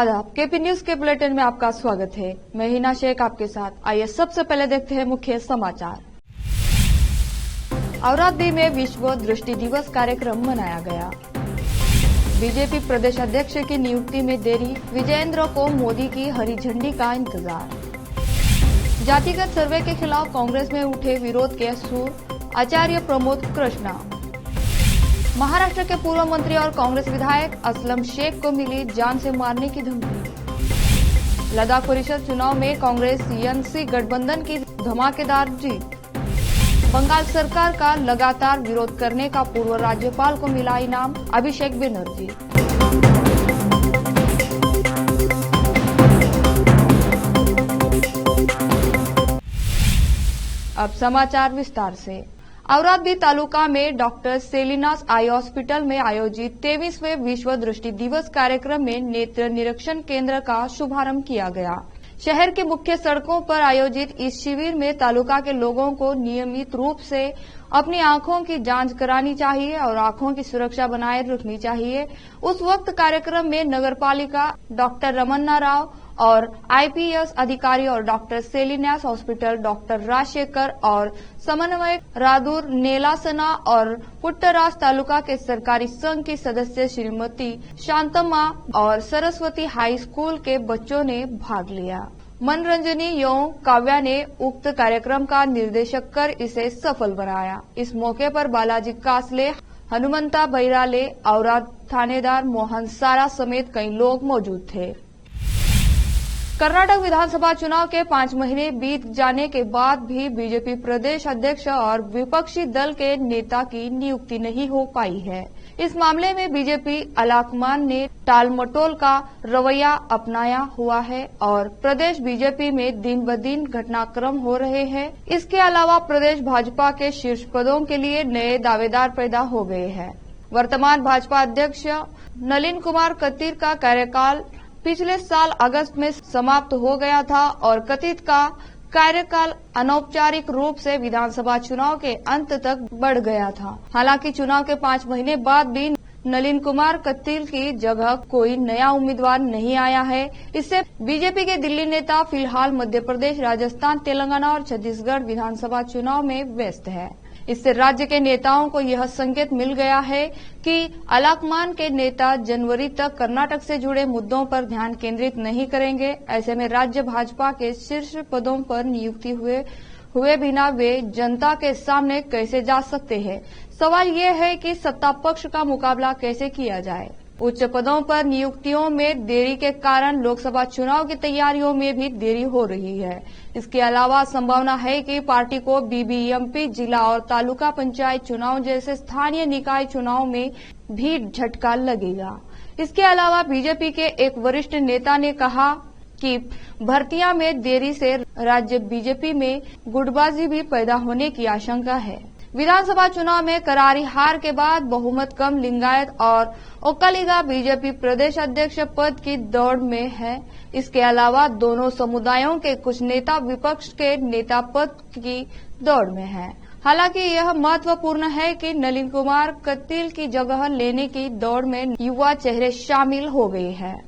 आदाब, KP news के bulletin में आपका स्वागत है। मैं हिना शेख आपके साथ। आइए सबसे पहले देखते हैं मुख्य समाचार। औरादी में विश्व दृष्टि दिवस कार्यक्रम मनाया गया। बीजेपी प्रदेश अध्यक्ष की नियुक्ति में देरी, विजयेंद्र को मोदी की हरी झंडी का इंतजार। जातिगत सर्वे के खिलाफ कांग्रेस में उठे विरोध के सुर, आचार्य प्रमोद कृष्णा। महाराष्ट्र के पूर्व मंत्री और कांग्रेस विधायक असलम शेख को मिली जान से मारने की धमकी। लद्दाख परिषद चुनाव में कांग्रेस एनसी गठबंधन की धमाकेदार जीत। बंगाल सरकार का लगातार विरोध करने का पूर्व राज्यपाल को मिला इनाम, अभिषेक बनर्जी। अब समाचार विस्तार से। औरादी तालुका में डॉक्टर सेलिनास आई हॉस्पिटल में आयोजित 23वें विश्व दृष्टि दिवस कार्यक्रम में नेत्र निरीक्षण केंद्र का शुभारंभ किया गया। शहर के मुख्य सड़कों पर आयोजित इस शिविर में तालुका के लोगों को नियमित रूप से अपनी आंखों की जांच करानी चाहिए और आंखों की सुरक्षा बनाए रखनी चाहिए। उस वक्त कार्यक्रम में नगरपालिका, डॉक्टर रमन्ना राव और आईपीएस अधिकारी और doctor Salinas hospital doctor Rajasekhar और समन्वयक रादुर नेलासना और पुट्टराज तालुका के सरकारी संघ की सदस्य श्रीमती शांतम्मा और सरस्वती हाई स्कूल के बच्चों ने भाग लिया। मनरंजनी एवं काव्या ने उक्त कार्यक्रम का निर्देशक कर इसे सफल बनाया। इस मौके पर बालाजी कासले, हनुमंता बैराले, औराद थानेदार मोहन सारा समेत कई लोग मौजूद थे। कर्नाटक विधानसभा चुनाव के 5 महीने बीत जाने के बाद भी बीजेपी प्रदेश अध्यक्ष और विपक्षी दल के नेता की नियुक्ति नहीं हो पाई है। इस मामले में बीजेपी आलाकमान ने टालमटोल का रवैया अपनाया हुआ है और प्रदेश बीजेपी में दिन ब दिन घटनाक्रम हो रहे हैं। इसके अलावा प्रदेश भाजपा के शीर्ष पदों के लिए नए दावेदार पैदा हो गए हैं। वर्तमान भाजपा अध्यक्ष नलिन कुमार कत्तीर का कार्यकाल पिछले साल अगस्त में समाप्त हो गया था और कथित का कार्यकाल अनौपचारिक रूप से विधानसभा चुनाव के अंत तक बढ़ गया था। हालांकि चुनाव के 5 महीने बाद भी नलिन कुमार कत्तील की जगह कोई नया उम्मीदवार नहीं आया है। इससे बीजेपी के दिल्ली नेता फिलहाल मध्य प्रदेश, राजस्थान, तेलंगाना और छत्तीसगढ़ विधानसभा चुनाव में व्यस्त है। इससे राज्य के नेताओं को यह संकेत मिल गया है कि आलाकमान के नेता जनवरी तक कर्नाटक से जुड़े मुद्दों पर ध्यान केंद्रित नहीं करेंगे। ऐसे में राज्य भाजपा के शीर्ष पदों पर नियुक्ति हुए बिना वे जनता के सामने कैसे जा सकते हैं। सवाल ये है कि सत्ता पक्ष का मुकाबला कैसे किया जाए। उच्च पदों पर नियुक्तियों में देरी के कारण लोकसभा चुनाव की तैयारियों में भी देरी हो रही है। इसके अलावा संभावना है कि पार्टी को बीबीएमपी, जिला और तालुका पंचायत चुनाव जैसे स्थानीय निकाय चुनाव में भी झटका लगेगा। इसके अलावा बीजेपी के एक वरिष्ठ नेता ने कहा कि भर्तियां में देरी से राज्य बीजेपी में गुटबाजी भी पैदा होने की आशंका है। विधानसभा चुनाव में करारी हार के बाद बहुमत कम लिंगायत और ओक्कलिगा बीजेपी प्रदेश अध्यक्ष पद की दौड़ में है। इसके अलावा दोनों समुदायों के कुछ नेता विपक्ष के नेता पद की दौड़ में हैं। हालांकि यह महत्वपूर्ण है कि नलिन कुमार कत्तील की जगह लेने की दौड़ में युवा चेहरे शामिल हो गए हैं।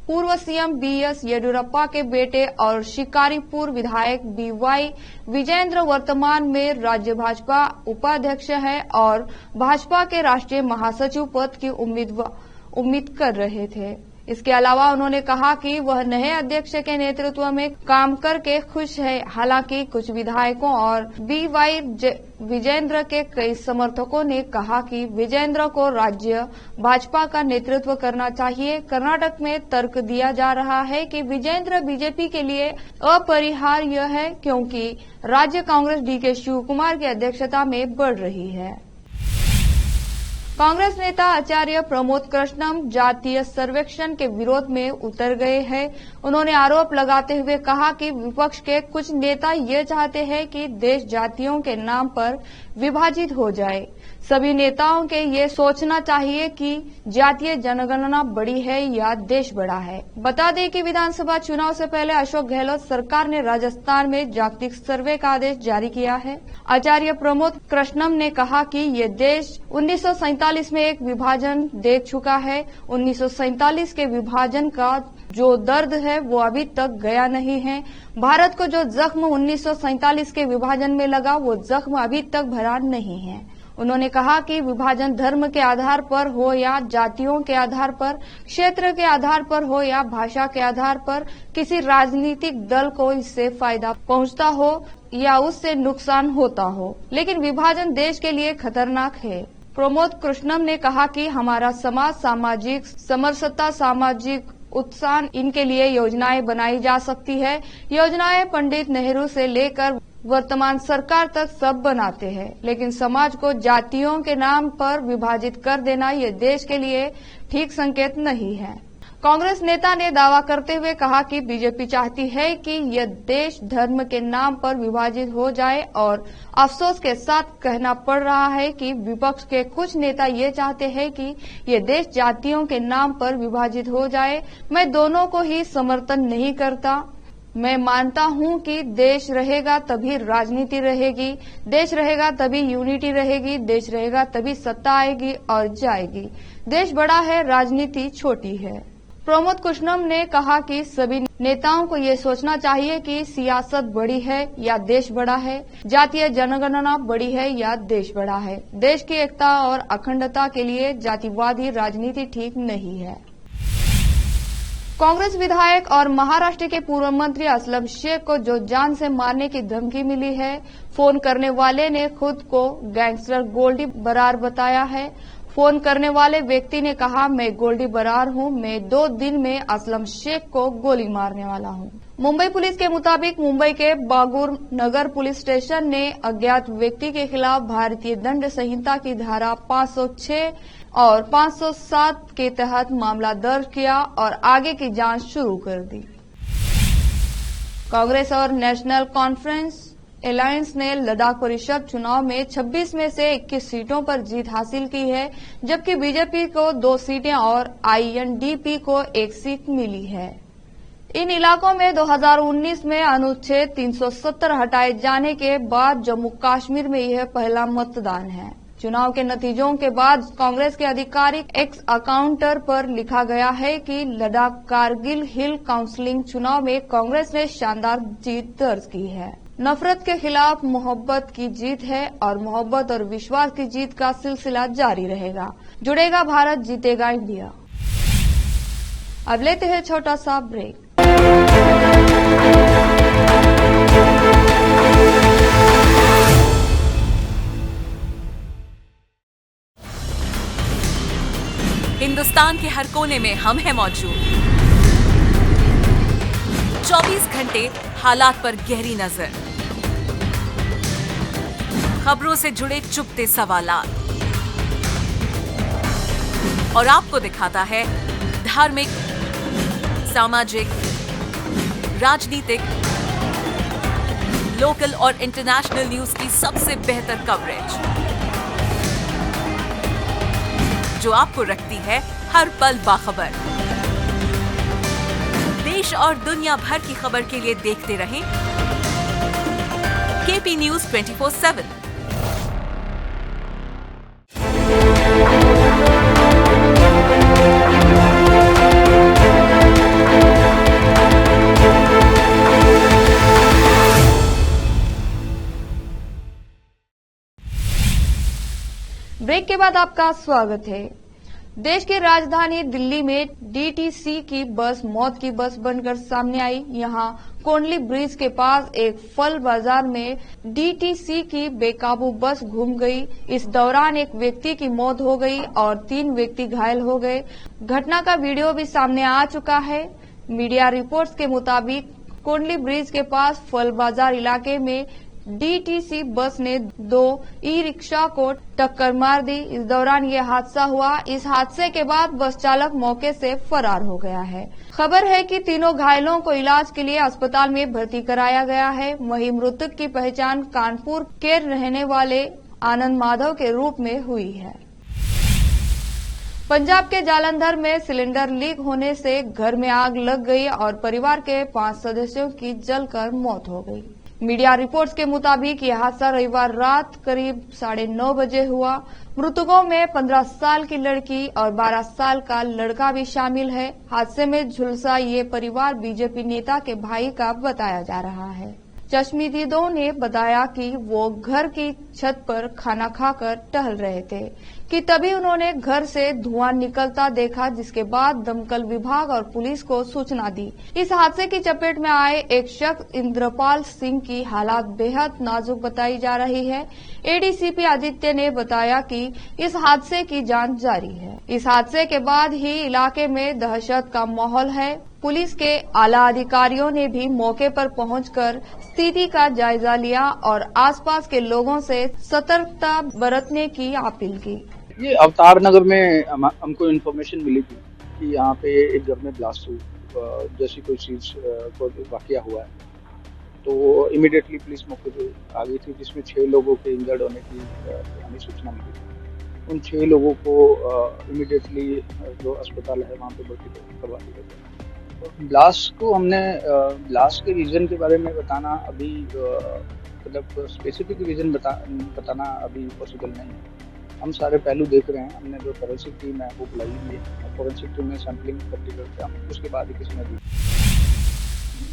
पूर्व सीएम बीएस येडियुरप्पा के बेटे और शिकारीपुर विधायक बीवाई विजयेंद्र वर्तमान में राज्य भाजपा उपाध्यक्ष है और भाजपा के राष्ट्रीय महासचिव पद की उम्मीद कर रहे थे। इसके अलावा उन्होंने कहा कि वह नए अध्यक्ष के नेतृत्व में काम करके खुश है। हालांकि कुछ विधायकों और बीवाई विजयेंद्र के कई समर्थकों ने कहा कि विजयेंद्र को राज्य भाजपा का नेतृत्व करना चाहिए। कर्नाटक में तर्क दिया जा रहा है कि विजयेंद्र बीजेपी के लिए अपरिहार्य है क्योंकि राज्य कांग्रेस डीके शिवकुमार की अध्यक्षता में बढ़ रही है। कांग्रेस नेता आचार्य प्रमोद कृष्णम जातीय सर्वेक्षण के विरोध में उतर गए हैं। उन्होंने आरोप लगाते हुए कहा कि विपक्ष के कुछ नेता ये चाहते हैं कि देश जातियों के नाम पर विभाजित हो जाए। सभी नेताओं के ये सोचना चाहिए कि जातीय जनगणना बड़ी है या देश बड़ा है। बता दें कि विधानसभा चुनाव से पहले अशोक गहलोत सरकार ने राजस्थान में जागतिक सर्वे का आदेश जारी किया है। आचार्य प्रमोद कृष्णम ने कहा कि ये देश 1947 में एक विभाजन देख चुका है। 1947 के विभाजन का जो दर्द है वो अभी तक गया नहीं है। भारत को जो जख्म 1947 के विभाजन में लगा वो जख्म अभी तक भरा नहीं है। उन्होंने कहा कि विभाजन धर्म के आधार पर हो या जातियों के आधार पर, क्षेत्र के आधार पर हो या भाषा के आधार पर, किसी राजनीतिक दल को इससे फायदा पहुंचता हो या उससे नुकसान होता हो, लेकिन विभाजन देश के लिए खतरनाक है। प्रमोद कृष्णम ने कहा कि हमारा समाज सामाजिक समरसता, सामाजिक उत्थान, इनके लिए योजनाएं बनाई जा सकती है। योजनाएं पंडित नेहरू से लेकर वर्तमान सरकार तक सब बनाते हैं, लेकिन समाज को जातियों के नाम पर विभाजित कर देना ये देश के लिए ठीक संकेत नहीं है। कांग्रेस नेता ने दावा करते हुए कहा कि बीजेपी चाहती है कि यह देश धर्म के नाम पर विभाजित हो जाए और अफसोस के साथ कहना पड़ रहा है कि विपक्ष के कुछ नेता ये चाहते हैं कि यह देश जातियों के नाम पर विभाजित हो जाए। मैं दोनों को ही समर्थन नहीं करता। मैं मानता हूं कि देश रहेगा तभी राजनीति रहेगी, देश रहेगा तभी यूनिटी रहेगी, देश रहेगा तभी सत्ता आएगी और जाएगी। देश बड़ा है, राजनीति छोटी है। प्रमोद कृष्णम ने कहा कि सभी नेताओं को ये सोचना चाहिए कि सियासत बड़ी है या देश बड़ा है, जातीय जनगणना बड़ी है या देश बड़ा है। देश की एकता और अखंडता के लिए जातिवादी राजनीति ठीक नहीं है। कांग्रेस विधायक और महाराष्ट्र के पूर्व मंत्री असलम शेख को जो जान से मारने की धमकी मिली है, फोन करने वाले ने खुद को गैंगस्टर गोल्डी बरार बताया है। फोन करने वाले व्यक्ति ने कहा, मैं गोल्डी बरार हूं, मैं 2 दिन में असलम शेख को गोली मारने वाला हूं। मुंबई पुलिस के मुताबिक मुंबई के बागुर नगर पुलिस स्टेशन ने अज्ञात व्यक्ति के खिलाफ भारतीय दंड संहिता की धारा 506 और 507 के तहत मामला दर्ज किया और आगे की जांच शुरू कर दी। कांग्रेस और नेशनल कॉन्फ्रेंस अलायंस ने लद्दाख परिषद चुनाव में 26 में से 21 सीटों पर जीत हासिल की है, जबकि बीजेपी को 2 सीटें और आईएनडीपी को 1 सीट मिली है। इन इलाकों में 2019 में अनुच्छेद 370 हटाए जाने के बाद जम्मू कश्मीर में यह पहला मतदान है। चुनाव के नतीजों के बाद कांग्रेस के आधिकारिक एक्स अकाउंटर पर लिखा गया है कि लद्दाख कारगिल हिल काउंसिल चुनाव में कांग्रेस ने शानदार जीत दर्ज की है। नफरत के खिलाफ मोहब्बत की जीत है और मोहब्बत और विश्वास की जीत का सिलसिला जारी रहेगा। जुड़ेगा भारत, जीतेगा इंडिया। अब लेते हैं छोटा सा ब्रेक। हिंदुस्तान के हर कोने में हम हैं मौजूद। 24 घंटे हालात पर गहरी नजर, खबरों से जुड़े चुपते सवालात और आपको दिखाता है धार्मिक, सामाजिक, राजनीतिक, लोकल और इंटरनेशनल न्यूज की सबसे बेहतर कवरेज, जो आपको रखती है हर पल बाखबर। देश और दुनिया भर की खबर के लिए देखते रहें केपी न्यूज 24/7। ब्रेक के बाद आपका स्वागत है। देश की राजधानी दिल्ली में डीटीसी की बस मौत की बस बनकर सामने आई। यहां कोंडली ब्रिज के पास एक फल बाजार में डीटीसी की बेकाबू बस घूम गई। इस दौरान एक व्यक्ति की मौत हो गई और 3 व्यक्ति घायल हो गए। घटना का वीडियो भी सामने आ चुका है। मीडिया रिपोर्ट्स के मुताबिक कोंडली ब्रिज के पास फल बाजार इलाके में डीटीसी बस ने 2 ई-रिक्शा को टक्कर मार दी। इस दौरान ये हादसा हुआ। इस हादसे के बाद बस चालक मौके से फरार हो गया है। खबर है कि तीनों घायलों को इलाज के लिए अस्पताल में भर्ती कराया गया है। वहीं मृतक की पहचान कानपुर के रहने वाले आनंद माधव के रूप में हुई है। पंजाब के जालंधर में सिलेंडर लीक होने से घर में आग लग गई और परिवार के 5 सदस्यों की जलकर मौत हो गई। मीडिया रिपोर्ट्स के मुताबिक यह हादसा रविवार रात करीब 9:30 बजे हुआ। मृतकों में 15 साल की लड़की और 12 साल का लड़का भी शामिल है। हादसे में झुलसा ये परिवार बीजेपी नेता के भाई का बताया जा रहा है। चश्मदीदों ने बताया कि वो घर की छत पर खाना खाकर टहल रहे थे कि तभी उन्होंने घर से धुआं निकलता देखा, जिसके बाद दमकल विभाग और पुलिस को सूचना दी। इस हादसे की चपेट में आए एक शख्स इंद्रपाल सिंह की हालत बेहद नाजुक बताई जा रही है। एडीसीपी आदित्य ने बताया कि इस हादसे की जांच जारी है। इस हादसे के बाद ही इलाके में दहशत का माहौल है। पुलिस के आला अधिकारियों ने भी मौके पर पहुंचकर स्थिति का जायजा लिया और आसपास के लोगों से सतर्कता बरतने की अपील की। ये अवतार नगर में हमको इन्फॉर्मेशन मिली थी कि यहाँ पे एक घर में ब्लास्ट जैसी कोई चीज को वाकया हुआ है, तो इमीडिएटली पुलिस मौके पे आ गई थी, जिसमें 6 लोगों के इंजर्ड होने की हमें सूचना मिली थी। उन 6 लोगों को इमीडिएटली जो अस्पताल है वहाँ पे भर्ती करवा दिया गया। ब्लास्ट को हमने ब्लास्ट के रीजन के बारे में बताना अभी मतलब स्पेसिफिक रीजन बताना अभी पॉसिबल नहीं है। हम सारे पहलू देख रहे हैं। हमने जो फोरेंसिक टीम है वो बुलाई हुई है। फोरेंसिक टीम ने सैंपलिंग इकट्ठी करके हम उसके बाद ही किसी ने दी।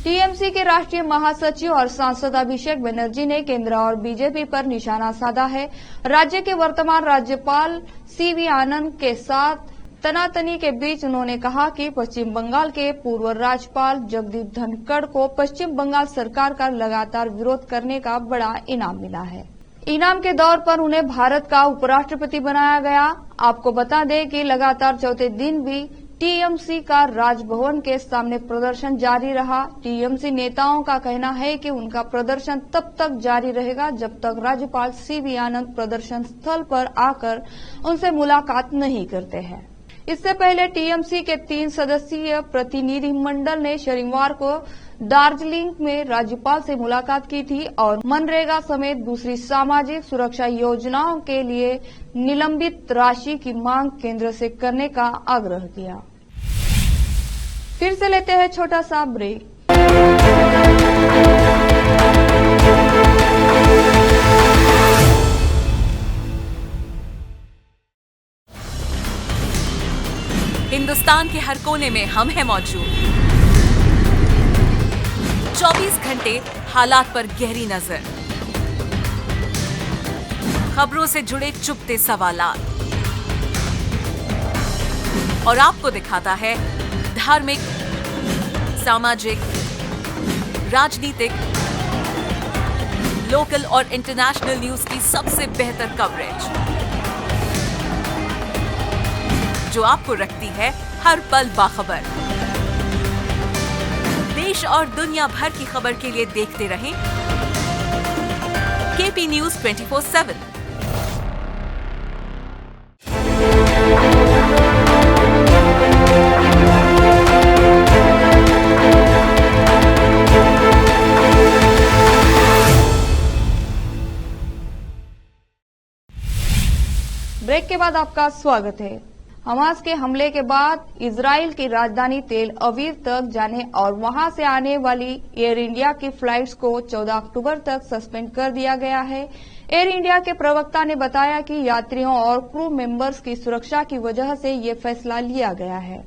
टीएमसी के राष्ट्रीय महासचिव और सांसद अभिषेक बनर्जी ने केंद्र और बीजेपी पर निशाना साधा है। राज्य के वर्तमान राज्यपाल सीवी आनंद के साथ तनातनी के बीच उन्होंने कहा कि पश्चिम बंगाल के पूर्व राज्यपाल जगदीप धनखड़ को पश्चिम बंगाल सरकार का लगातार विरोध करने का बड़ा इनाम मिला है। इनाम के दौर पर उन्हें भारत का उपराष्ट्रपति बनाया गया। आपको बता दें कि लगातार चौथे दिन भी टीएमसी का राजभवन के सामने प्रदर्शन जारी रहा। टीएमसी नेताओं का कहना है कि उनका प्रदर्शन तब तक जारी रहेगा जब तक राज्यपाल सीवी आनंद प्रदर्शन स्थल पर आकर उनसे मुलाकात नहीं करते हैं। इससे पहले टीएमसी के 3 सदस्यीय प्रतिनिधि मंडल ने शनिवार को दार्जिलिंग में राज्यपाल से मुलाकात की थी और मनरेगा समेत दूसरी सामाजिक सुरक्षा योजनाओं के लिए निलंबित राशि की मांग केंद्र से करने का आग्रह किया। फिर से लेते हैं छोटा सा ब्रेक। हिंदुस्तान के हर कोने में हम हैं मौजूद। 24 घंटे हालात पर गहरी नजर, खबरों से जुड़े चुपते सवालात और आपको दिखाता है धार्मिक, सामाजिक, राजनीतिक, लोकल और इंटरनेशनल न्यूज की सबसे बेहतर कवरेज, जो आपको रखती है हर पल बाखबर। देश और दुनिया भर की खबर के लिए देखते रहें केपी न्यूज 24/7। ब्रेक के बाद आपका स्वागत है। हमास के हमले के बाद इजराइल की राजधानी तेल अवीव तक जाने और वहां से आने वाली एयर इंडिया की फ्लाइट्स को 14 अक्टूबर तक सस्पेंड कर दिया गया है। एयर इंडिया के प्रवक्ता ने बताया कि यात्रियों और क्रू मेंबर्स की सुरक्षा की वजह से ये फैसला लिया गया है।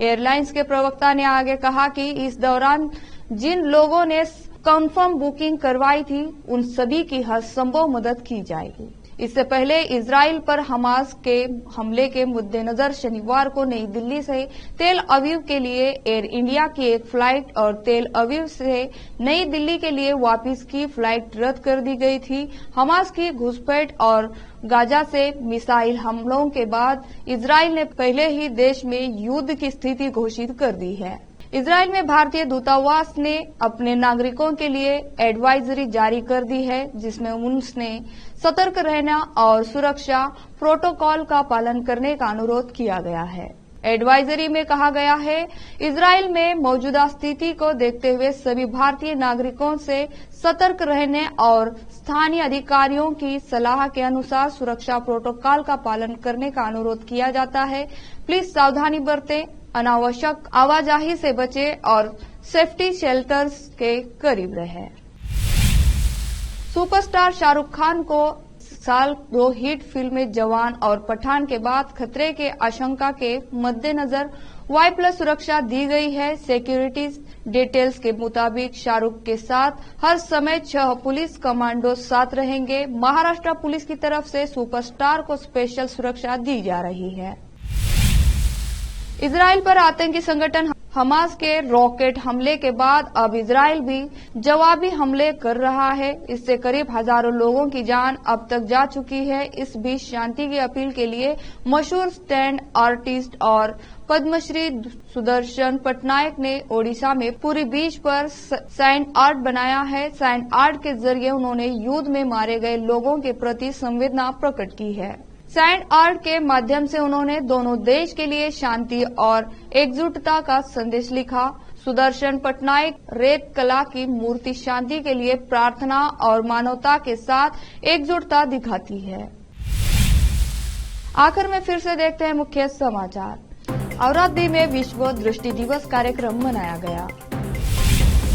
एयरलाइंस के प्रवक्ता ने आगे कहा कि इस दौरान जिन लोगों ने कंफर्म बुकिंग करवाई थी उन सभी की हर संभव मदद की जाएगी। इससे पहले इजराइल पर हमास के हमले के मद्देनजर शनिवार को नई दिल्ली से तेल अवीव के लिए एयर इंडिया की एक फ्लाइट और तेल अवीव से नई दिल्ली के लिए वापस की फ्लाइट रद्द कर दी गई थी। हमास की घुसपैठ और गाजा से मिसाइल हमलों के बाद इजराइल ने पहले ही देश में युद्ध की स्थिति घोषित कर दी है। इजराइल में भारतीय दूतावास ने अपने नागरिकों के लिए एडवाइजरी जारी कर दी है, जिसमें उनसे सतर्क रहना और सुरक्षा प्रोटोकॉल का पालन करने का अनुरोध किया गया है। एडवाइजरी में कहा गया है, इजराइल में मौजूदा स्थिति को देखते हुए सभी भारतीय नागरिकों से सतर्क रहने और स्थानीय अधिकारियों की सलाह के अनुसार सुरक्षा प्रोटोकॉल का पालन करने का अनुरोध किया जाता है। प्लीज सावधानी बरतें, अनावश्यक आवाजाही से बचें और सेफ्टी शेल्टर्स के करीब रहें। सुपरस्टार शाहरुख खान को साल 2 हिट फिल्में जवान और पठान के बाद खतरे के आशंका के मद्देनजर Y+ सुरक्षा दी गई है। सिक्योरिटी डिटेल्स के मुताबिक शाहरुख के साथ हर समय 6 पुलिस कमांडो साथ रहेंगे। महाराष्ट्र पुलिस की तरफ से सुपरस्टार को स्पेशल सुरक्षा दी जा रही है। इजराइल पर आतंकी संगठन हमास के रॉकेट हमले के बाद अब इजराइल भी जवाबी हमले कर रहा है। इससे करीब हजारों लोगों की जान अब तक जा चुकी है। इस बीच शांति की अपील के लिए मशहूर स्टैंड आर्टिस्ट और पद्मश्री सुदर्शन पटनायक ने ओडिशा में पुरी बीच पर सैंड आर्ट बनाया है। सैंड आर्ट के जरिए उन्होंने युद्ध में मारे गए लोगों के प्रति संवेदना प्रकट की है। सैंड आर्ट के माध्यम से उन्होंने दोनों देश के लिए शांति और एकजुटता का संदेश लिखा। सुदर्शन पटनायक रेत कला की मूर्ति शांति के लिए प्रार्थना और मानवता के साथ एकजुटता दिखाती है। आखिर में फिर से देखते हैं मुख्य समाचार। अवरादी में विश्व दृष्टि दिवस कार्यक्रम मनाया गया।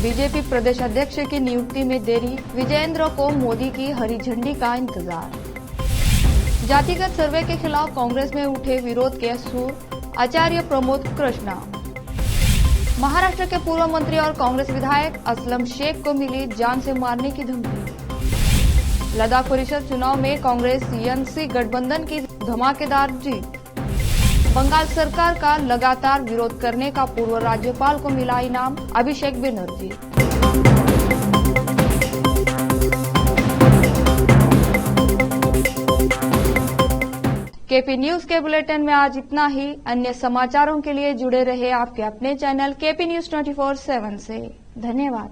बीजेपी प्रदेश अध्यक्ष की नियुक्ति में देरी, विजयेंद्र को मोदी की हरी झंडी का इंतजार। जातिगत सर्वे के खिलाफ कांग्रेस में उठे विरोध के सुर, आचार्य प्रमोद कृष्णा। महाराष्ट्र के पूर्व मंत्री और कांग्रेस विधायक असलम शेख को मिली जान से मारने की धमकी। लद्दाख परिषद चुनाव में कांग्रेस एनसी गठबंधन की धमाकेदार जीत। बंगाल सरकार का लगातार विरोध करने का पूर्व राज्यपाल को मिला इनाम, अभिषेक बनर्जी। केपी न्यूज के बुलेटिन में आज इतना ही। अन्य समाचारों के लिए जुड़े रहे आपके अपने चैनल केपी न्यूज 24/7 से। धन्यवाद।